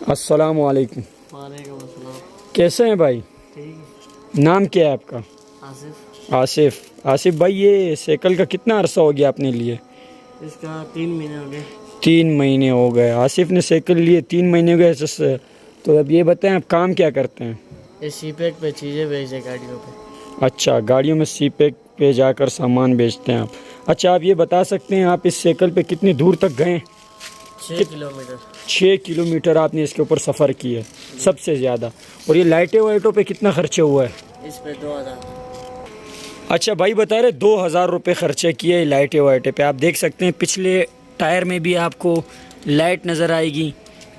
अस्सलाम वालेकुम। वालेकुम अस्सलाम। कैसे हैं भाई? ठीक। नाम क्या है आपका? आसिफ। आसिफ भाई, ये साइकिल का कितना अरसा हो गया आपने लिए? इसका 3 महीने हो गए। 3 महीने हो गए। आसिफ ने साइकिल लिए 3 महीने हो गए जैसे। तो अब ये बताएं, आप काम क्या करते हैं? ये सी-पैक पे चीज़ें भेजे गाड़ियों पे। अच्छा, गाड़ियों में सी-पैक पे जाकर सामान बेचते हैं आप। अच्छा, आप ये बता सकते हैं आप इस साइकिल पे कितनी दूर तक गए? 6 किलोमीटर। 6 किलोमीटर आपने इसके ऊपर सफ़र किया सबसे ज़्यादा। और ये लाइटें वाइटों पे कितना खर्चा हुआ है? इस पे 2000। अच्छा भाई बता रहे 2000 रुपये खर्चे किए लाइटें वाइटें पे। आप देख सकते हैं पिछले टायर में भी आपको लाइट नज़र आएगी।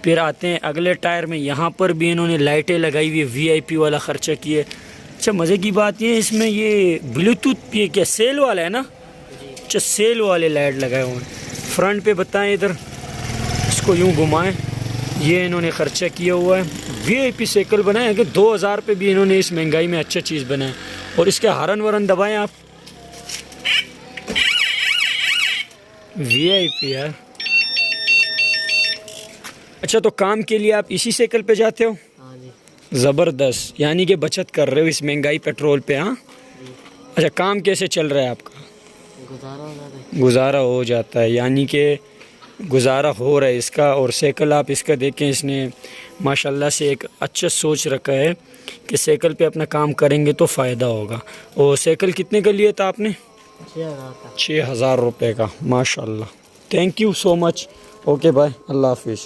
फिर आते हैं अगले टायर में, यहाँ पर भी इन्होंने लाइटें लगाई हुई, वीआईपी वाला खर्चा किए। अच्छा, मज़े की बात ये इसमें ये ब्लूटूथ, ये क्या सेल वाला है ना? अच्छा, सेल वाले लाइट लगाए हुए हैं। फ्रंट पे बताएं, इधर इसको यूँ घुमाएं, ये इन्होंने खर्चा किया हुआ है। वीआईपी साइकिल बनाए कि 2000 पे भी इन्होंने इस महंगाई में अच्छा चीज़ बनाए। और इसके हॉर्न वरन दबाएं आप, वीआईपी यार। अच्छा, तो काम के लिए आप इसी साइकिल पे जाते हो? हाँ जी। ज़बरदस्त, यानी कि बचत कर रहे हो इस महंगाई पेट्रोल पे। हाँ। अच्छा, काम कैसे चल रहा है आपका? गुजारा हो जाता है। गुजारा हो जाता है, यानी कि गुजारा हो रहा है इसका। और साइकिल आप इसका देखें, इसने माशाल्लाह से एक अच्छा सोच रखा है कि साइकिल पे अपना काम करेंगे तो फ़ायदा होगा। और साइकिल कितने का लिया था आपने? 6000 का। 6000 रुपये का। माशाल्लाह, thank you so much. Okay bye, अल्लाह हाफिज़।